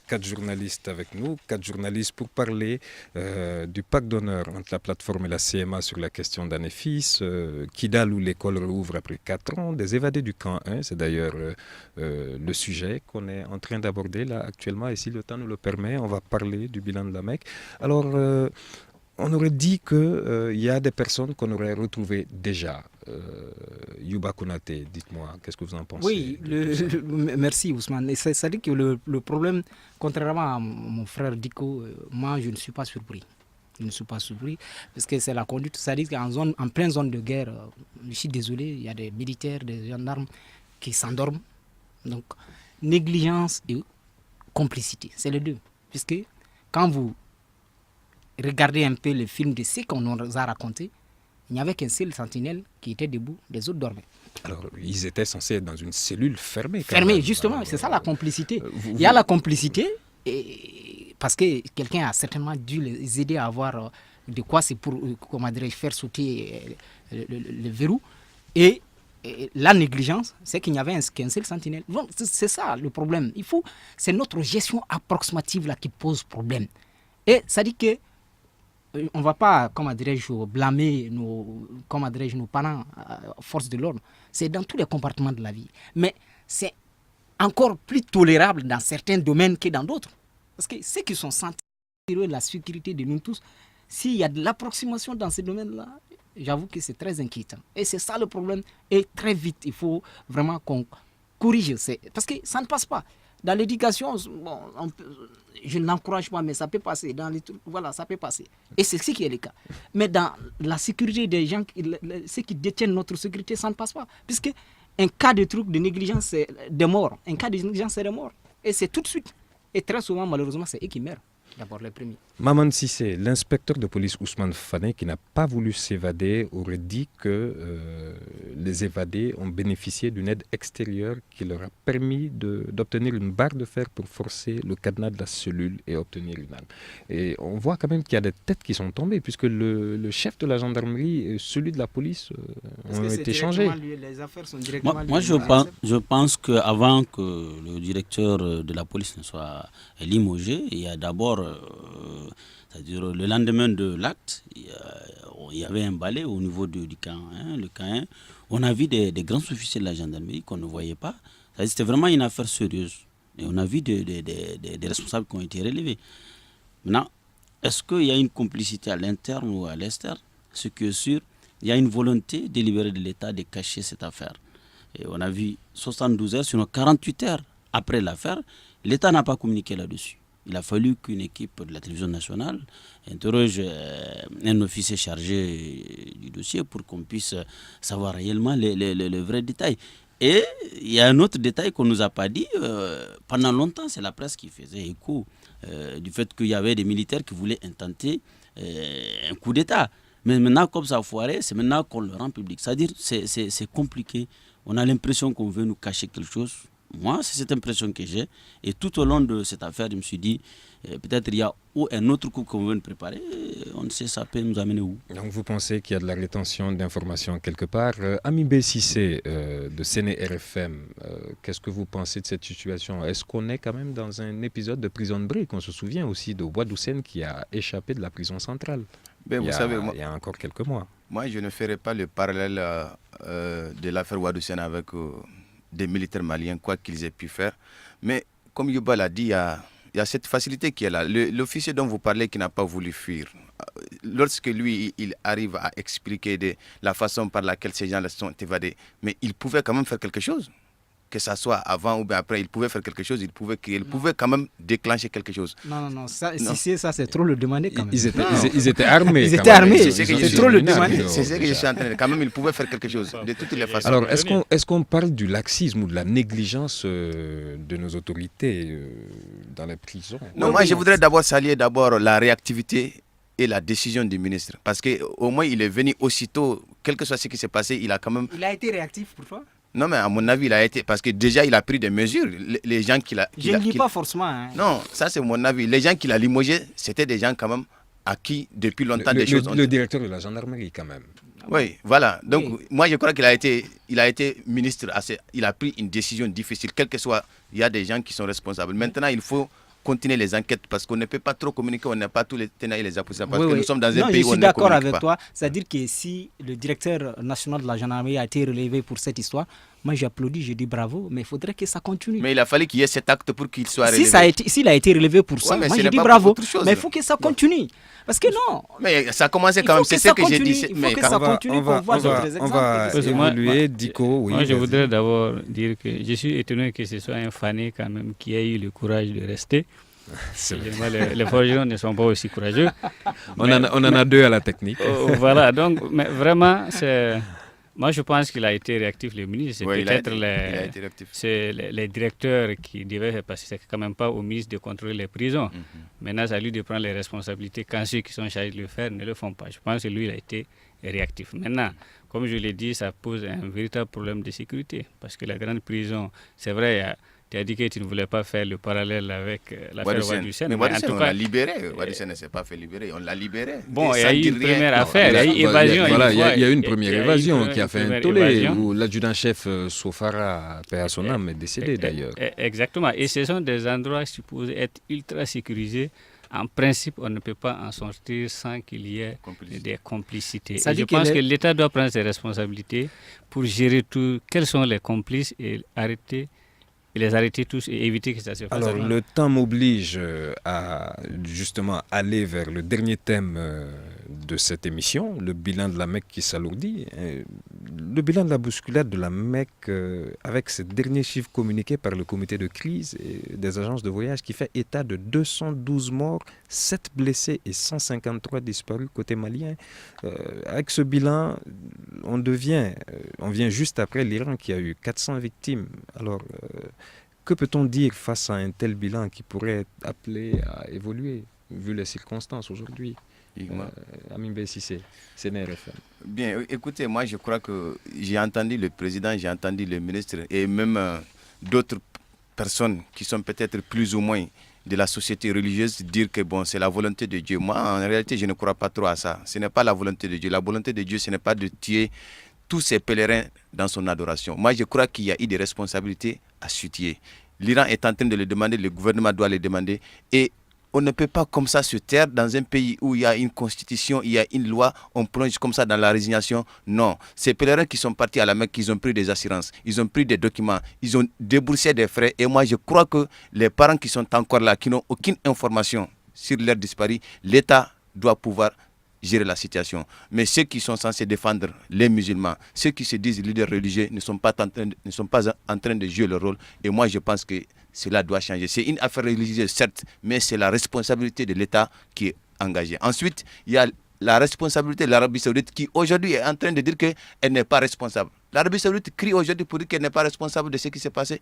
4 journalistes avec nous, 4 journalistes pour parler du pacte d'honneur entre la plateforme et la CMA sur la question d'Anefis, Kidal où l'école rouvre après 4 ans, des évadés du camp 1, c'est d'ailleurs le sujet qu'on est en train d'aborder là actuellement et si le temps nous le permet, on va parler du bilan de la Mecque. Alors, On aurait dit qu'il y a des personnes qu'on aurait retrouvées déjà. Yuba Konaté, dites-moi, qu'est-ce que vous en pensez? Oui, merci Ousmane. C'est-à-dire que le problème, contrairement à mon frère Diko, moi je ne suis pas surpris. Je ne suis pas surpris parce que c'est la conduite. C'est-à-dire en pleine zone de guerre, je suis désolé, il y a des militaires, des gendarmes qui s'endorment. Donc, négligence et complicité, c'est les deux. Puisque quand vous regardez un peu le film de ce qu'on nous a raconté, il n'y avait qu'un seul sentinelle qui était debout, les autres dormaient. Alors, ils étaient censés être dans une cellule fermée. Fermée, justement, c'est ça la complicité. Il y a la complicité, parce que quelqu'un a certainement dû les aider à avoir de quoi c'est pour faire sauter le verrou. Et la négligence, c'est qu'il n'y avait qu'un seul sentinelle. Donc, c'est ça le problème. C'est notre gestion approximative là qui pose problème. Et ça dit que on ne va pas, blâmer nos parents, forces de l'ordre. C'est dans tous les compartiments de la vie. Mais c'est encore plus tolérable dans certains domaines que dans d'autres. Parce que ceux qui sont sensibles à la sécurité de nous tous, s'il y a de l'approximation dans ces domaines-là, j'avoue que c'est très inquiétant. Et c'est ça le problème. Et très vite, il faut vraiment qu'on corrige. Parce que ça ne passe pas. Dans l'éducation, bon, je n'encourage pas, mais ça peut passer. Voilà, ça peut passer. Et c'est ce qui est le cas. Mais dans la sécurité des gens, ceux qui détiennent notre sécurité, ça ne passe pas. Puisque un cas de truc de négligence, c'est des morts. Un cas de négligence, c'est des morts. Et c'est tout de suite. Et très souvent, malheureusement, c'est eux qui meurent. D'abord les premiers. Maman Sissé, l'inspecteur de police Ousmane Fane, qui n'a pas voulu s'évader, aurait dit que les évadés ont bénéficié d'une aide extérieure qui leur a permis d'obtenir une barre de fer pour forcer le cadenas de la cellule et obtenir une arme. Et on voit quand même qu'il y a des têtes qui sont tombées, puisque le chef de la gendarmerie et celui de la police ont été changés. Les affaires sont directement Moi, je pense qu'avant que le directeur de la police ne soit limogé, il y a d'abord c'est-à-dire le lendemain de l'acte, il y avait un balai au niveau du camp 1, le camp 1. On a vu des grands officiers de la gendarmerie qu'on ne voyait pas. C'était vraiment une affaire sérieuse. Et on a vu des responsables qui ont été relevés. Maintenant, est-ce qu'il y a une complicité à l'interne ou à l'externe? Ce qui est sûr, il y a une volonté délibérée de l'État de cacher cette affaire. Et on a vu 72 heures, sinon 48 heures après l'affaire, l'État n'a pas communiqué là-dessus. Il a fallu qu'une équipe de la télévision nationale interroge un officier chargé du dossier pour qu'on puisse savoir réellement les vrais détails. Et il y a un autre détail qu'on ne nous a pas dit. Pendant longtemps, c'est la presse qui faisait écho du fait qu'il y avait des militaires qui voulaient intenter un coup d'État. Mais maintenant, comme ça a foiré, c'est maintenant qu'on le rend public. C'est-à-dire c'est compliqué. On a l'impression qu'on veut nous cacher quelque chose. Moi, c'est cette impression que j'ai. Et tout au long de cette affaire, je me suis dit, peut-être il y a un autre coup qu'on veut nous préparer. On ne sait, ça peut nous amener où. Donc vous pensez qu'il y a de la rétention d'informations quelque part. Ami Sissé de Séné RFM, qu'est-ce que vous pensez de cette situation? Est-ce qu'on est quand même dans un épisode de prison de briques? On se souvient aussi de Wadoussen qui a échappé de la prison centrale. Ben, il y a encore quelques mois. Moi, je ne ferai pas le parallèle de l'affaire Wadoussen avec des militaires maliens, quoi qu'ils aient pu faire. Mais comme Yuba l'a dit, il y a cette facilité qui est là. L'officier dont vous parlez qui n'a pas voulu fuir, lorsque lui, il arrive à expliquer la façon par laquelle ces gens sont évadés, mais il pouvait quand même faire quelque chose. Que ça soit avant ou bien après, il pouvait faire quelque chose, il pouvait quand même déclencher quelque chose. Non, ça c'est trop le demander quand même. Ils étaient armés. Ils étaient armés, c'est trop le demander. C'est ce que je suis en train de dire. Quand même, il pouvait faire quelque chose, de toutes les façons. Alors, est-ce qu'on parle du laxisme ou de la négligence de nos autorités dans les prisons? Non, moi, je voudrais d'abord saluer la réactivité et la décision du ministre. Parce qu'au moins, il est venu aussitôt, quel que soit ce qui s'est passé, il a quand même... Il a été réactif pour toi? Non, mais à mon avis, il a été... Parce que déjà, il a pris des mesures. Les gens qu'il a... Je ne dis pas forcément. Hein. Non, ça, c'est mon avis. Les gens qu'il a limogés, c'était des gens quand même à qui, depuis longtemps, des choses... Le directeur de la gendarmerie, quand même. Oui, voilà. Donc, moi, je crois qu'il a été ministre. Il a pris une décision difficile. Quel que soit, il y a des gens qui sont responsables. Maintenant, il faut continuer les enquêtes parce qu'on ne peut pas trop communiquer, on n'a pas tous les tenants et les aboutissants parce que nous sommes dans un pays où on ne communique pas. Je suis d'accord avec toi, c'est-à-dire que si le directeur national de la gendarmerie a été relevé pour cette histoire, moi j'applaudis, je dis bravo, mais il faudrait que ça continue. Mais il a fallu qu'il y ait cet acte pour qu'il soit relevé. S'il a été relevé pour ça, mais moi ce je n'est dis pas bravo, pour autre chose. mais il faut que ça continue. Parce que non. Mais ça a commencé quand même, c'est ce que j'ai dit. Il faut que ça continue pour voir d'autres exemples. On va évoluer, Diko. Oui, moi, je voudrais d'abord dire que je suis étonné que ce soit un fané quand même qui ait eu le courage de rester. Les forgerons ne sont pas aussi courageux. On en a deux à la technique. Voilà, donc mais vraiment, moi je pense qu'il a été réactif, le ministre. C'est peut-être les directeurs qui devaient faire passer. C'est quand même pas au ministre de contrôler les prisons. Maintenant, c'est à lui de prendre les responsabilités quand ceux qui sont chargés de le faire ne le font pas. Je pense que lui, il a été réactif. Maintenant, comme je l'ai dit, ça pose un véritable problème de sécurité. Parce que la grande prison, c'est vrai, tu as dit que tu ne voulais pas faire le parallèle avec l'affaire Waddusen. Mais Waddusen, on l'a libéré. Waddusen ne s'est pas fait libérer, on l'a libéré. Bon, il y a eu une première affaire, il y a eu évasion. Il y a eu une première évasion qui a fait un tollé, où l'adjudant-chef Sofara, paix à son âme, est décédé d'ailleurs. Exactement, et ce sont des endroits supposés être ultra sécurisés. En principe, on ne peut pas en sortir sans qu'il y ait des complicités. Et je pense que l'État doit prendre ses responsabilités pour gérer tout. Quels sont les complices et les arrêter tous et éviter que ça se fasse. Alors, le temps m'oblige à justement aller vers le dernier thème de cette émission, le bilan de la Mecque qui s'alourdit. Le bilan de la bousculade de la Mecque avec ces derniers chiffres communiqués par le comité de crise et des agences de voyage qui fait état de 212 morts, 7 blessés et 153 disparus côté malien. Avec ce bilan, on vient juste après l'Iran qui a eu 400 victimes. Alors, que peut-on dire face à un tel bilan qui pourrait être appelé à évoluer, vu les circonstances aujourd'hui? Amin Bessissé, CNRFM. Bien, écoutez, moi je crois que j'ai entendu le président, j'ai entendu le ministre et même d'autres personnes qui sont peut-être plus ou moins de la société religieuse dire que bon, c'est la volonté de Dieu. Moi, en réalité, je ne crois pas trop à ça. Ce n'est pas la volonté de Dieu. La volonté de Dieu, ce n'est pas de tuer tous ces pèlerins dans son adoration. Moi, je crois qu'il y a eu des responsabilités à situer. L'Iran est en train de le demander, le gouvernement doit le demander. Et on ne peut pas comme ça se taire dans un pays où il y a une constitution, il y a une loi, on plonge comme ça dans la résignation. Non. Ces pèlerins qui sont partis à la Mecque, ils ont pris des assurances, ils ont pris des documents, ils ont déboursé des frais. Et moi, je crois que les parents qui sont encore là, qui n'ont aucune information sur leur disparu, l'État doit pouvoir gérer la situation. Mais ceux qui sont censés défendre les musulmans, ceux qui se disent leaders religieux, ne sont pas en train de jouer le rôle. Et moi, je pense que cela doit changer. C'est une affaire religieuse, certes, mais c'est la responsabilité de l'État qui est engagée. Ensuite, il y a la responsabilité de l'Arabie Saoudite qui aujourd'hui est en train de dire qu'elle n'est pas responsable. L'Arabie Saoudite crie aujourd'hui pour dire qu'elle n'est pas responsable de ce qui s'est passé,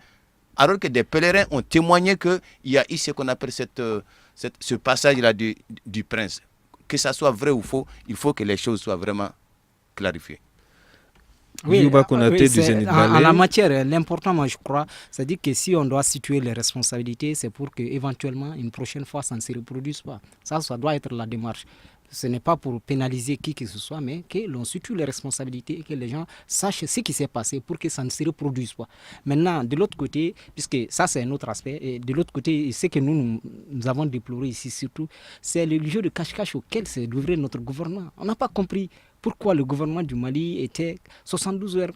alors que des pèlerins ont témoigné qu'il y a eu ce qu'on appelle ce passage-là du prince. Que ça soit vrai ou faux, il faut que les choses soient vraiment clarifiées. Oui, en la matière, l'important, moi je crois, c'est-à-dire que si on doit situer les responsabilités, c'est pour qu'éventuellement, une prochaine fois, ça ne se reproduise pas. Ça doit être la démarche. Ce n'est pas pour pénaliser qui que ce soit, mais que l'on situe les responsabilités et que les gens sachent ce qui s'est passé pour que ça ne se reproduise pas. Maintenant, de l'autre côté, puisque ça c'est un autre aspect, et de l'autre côté, ce que nous avons déploré ici surtout, c'est le jeu de cache-cache auquel s'est livré notre gouvernement. On n'a pas compris pourquoi le gouvernement du Mali était 72 heures,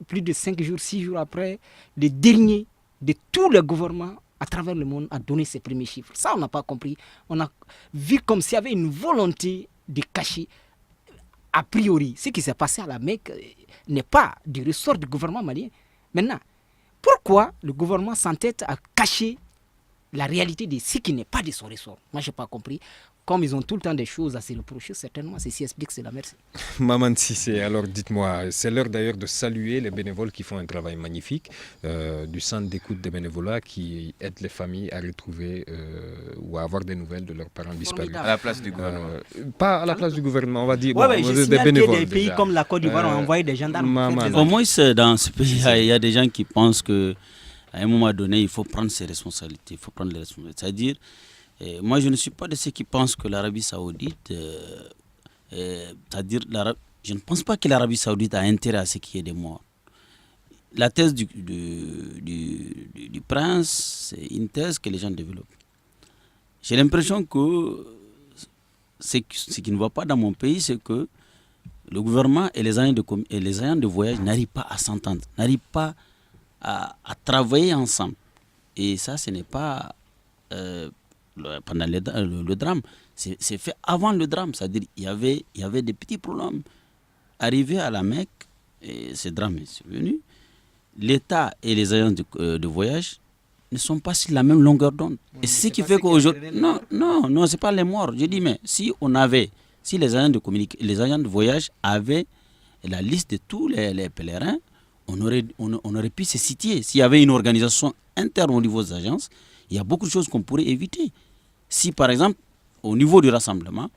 plus de 5 jours, 6 jours après, le dernier de tous les gouvernements à travers le monde a donné ses premiers chiffres. Ça, on n'a pas compris. On a vu comme s'il y avait une volonté de cacher. A priori, ce qui s'est passé à la Mecque n'est pas du ressort du gouvernement malien. Maintenant, pourquoi le gouvernement s'entête à cacher la réalité de ce qui n'est pas de son ressort? Moi, je n'ai pas compris. Comme ils ont tout le temps des choses à se reprocher, certainement, ceci explique cela. Merci. Maman Sissé, alors dites-moi, c'est l'heure d'ailleurs de saluer les bénévoles qui font un travail magnifique, du centre d'écoute des bénévolats qui aident les familles à retrouver ou à avoir des nouvelles de leurs parents disparus. À la place du gouvernement. Pas à la place du gouvernement, on va dire des bénévoles. Des pays comme la Côte d'Ivoire ont envoyé des gendarmes. Au moins, dans ce pays, il y a des gens qui pensent qu'à un moment donné, il faut prendre ses responsabilités. Il faut prendre les responsabilités. C'est-à-dire, moi, je ne suis pas de ceux qui pensent que l'Arabie Saoudite, c'est-à-dire, je ne pense pas que l'Arabie Saoudite a intérêt à ce qu'il y ait des morts. La thèse du prince, c'est une thèse que les gens développent. J'ai l'impression que ce qui ne va pas dans mon pays, c'est que le gouvernement et les agents de voyage n'arrivent pas à s'entendre, n'arrivent pas à travailler ensemble. Et ça, ce n'est pas pendant le drame, c'est fait avant le drame. C'est-à-dire qu'il y avait des petits problèmes. Arrivé à la Mecque, et ce drame est survenu, l'État et les agents de voyage ne sont pas sur la même longueur d'onde. Et c'est ce qui fait qu'aujourd'hui... Non, ce n'est pas les morts. Je dis, mais si les agents de voyage avaient la liste de tous les pèlerins, on aurait pu se situer. S'il y avait une organisation interne au niveau des agences, il y a beaucoup de choses qu'on pourrait éviter. Si, par exemple, au niveau du rassemblement,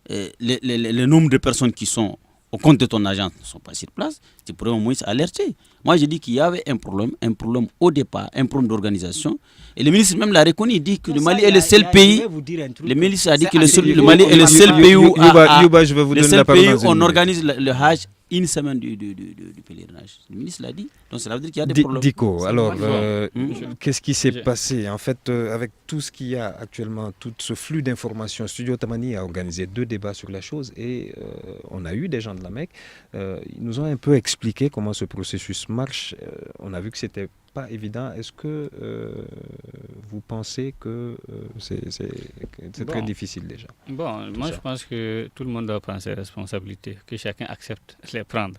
le nombre de personnes qui sont au compte de ton agence ne sont pas sur place, tu pourrais au moins alerter. Moi, je dis qu'il y avait un problème au départ, un problème d'organisation. Et le ministre même l'a reconnu, il dit que le Mali est le seul pays. Le ministre a dit que le Mali est le seul pays où on organise le Hajj une semaine du pèlerinage. Le ministre l'a dit. Donc cela veut dire qu'il y a des problèmes. Diko, alors, qu'est-ce qui s'est passé? En fait, avec tout ce qu'il y a actuellement, tout ce flux d'informations, Studio Tamani a organisé 2 débats sur la chose et on a eu des gens de la Mecque. Ils nous ont un peu expliqué comment ce processus marche. On a vu que c'était pas évident. Est-ce que vous pensez que c'est très difficile déjà? Bon, moi je pense que tout le monde doit prendre ses responsabilités, que chacun accepte de les prendre.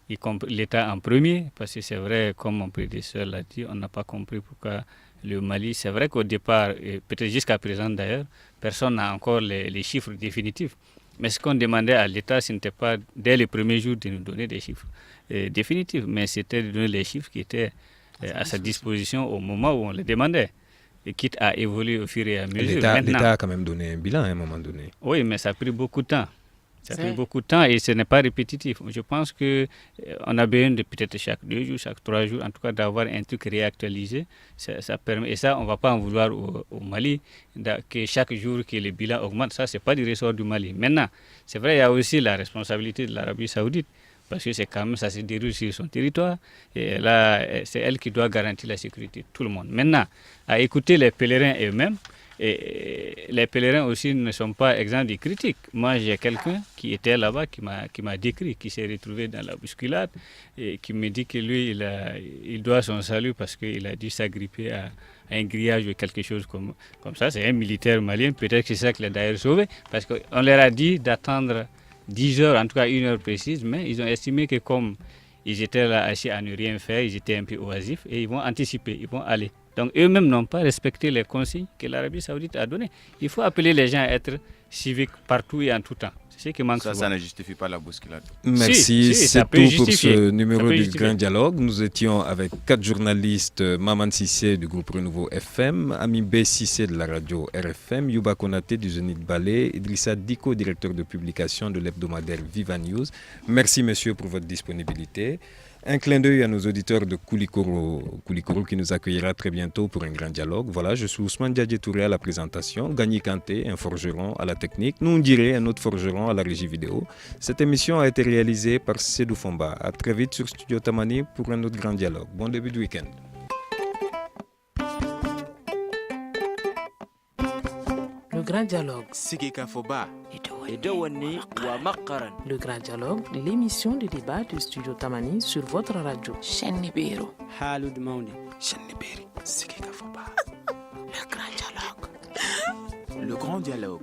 Y compris l'État en premier, parce que c'est vrai, comme mon prédécesseur l'a dit, on n'a pas compris pourquoi le Mali, c'est vrai qu'au départ, et peut-être jusqu'à présent d'ailleurs, personne n'a encore les chiffres définitifs. Mais ce qu'on demandait à l'État, ce n'était pas dès le premier jour de nous donner des chiffres définitifs, mais c'était de donner les chiffres qui étaient à sa disposition au moment où on les demandait, et quitte à évoluer au fur et à mesure. L'État a quand même donné un bilan à un moment donné. Oui, mais ça a pris beaucoup de temps. Ça a pris beaucoup de temps et ce n'est pas répétitif. Je pense qu'on a besoin de peut-être chaque 2 jours, chaque 3 jours, en tout cas d'avoir un truc réactualisé. Ça permet, et ça, on ne va pas en vouloir au Mali, que chaque jour que le bilan augmente. Ça, ce n'est pas du ressort du Mali. Maintenant, c'est vrai, il y a aussi la responsabilité de l'Arabie Saoudite. Parce que c'est quand même, ça se déroule sur son territoire. Et là, c'est elle qui doit garantir la sécurité de tout le monde. Maintenant, à écouter les pèlerins eux-mêmes, et les pèlerins aussi ne sont pas exempts de critiques. Moi, j'ai quelqu'un qui était là-bas, qui m'a décrit, qui s'est retrouvé dans la bousculade, et qui me dit que lui, il doit son salut parce qu'il a dû s'agripper à un grillage ou quelque chose comme ça. C'est un militaire malien, peut-être que c'est ça qui l'a d'ailleurs sauvé, parce qu'on leur a dit d'attendre 10 heures, en tout cas 1 heure précise, mais ils ont estimé que comme ils étaient là assis à ne rien faire, ils étaient un peu oisifs et ils vont anticiper, ils vont aller. Donc eux-mêmes n'ont pas respecté les consignes que l'Arabie Saoudite a données. Il faut appeler les gens à être civiques partout et en tout temps. C'est ce qui manque souvent. Ça ne justifie pas la bousculade. Merci, c'est tout pour ce numéro du Grand Dialogue. Nous étions avec 4 journalistes, Maman Sissé du groupe Renouveau FM, Ami B. Sissé de la radio RFM, Yuba Konaté du Zénith Ballet, Idrissa Diko, directeur de publication de l'hebdomadaire Viva News. Merci messieurs pour votre disponibilité. Un clin d'œil à nos auditeurs de Koulikoro qui nous accueillera très bientôt pour un grand dialogue. Voilà, je suis Ousmane Diadje Touré à la présentation, Gagny Kanté, un forgeron à la technique, nous on dirait un autre forgeron à la régie vidéo. Cette émission a été réalisée par Sédou Fomba. À très vite sur Studio Tamani pour un autre grand dialogue. Bon début de week-end. Le Grand Dialogue. Le Grand Dialogue, l'émission de débat du Studio Tamani sur votre radio. Le Grand Dialogue.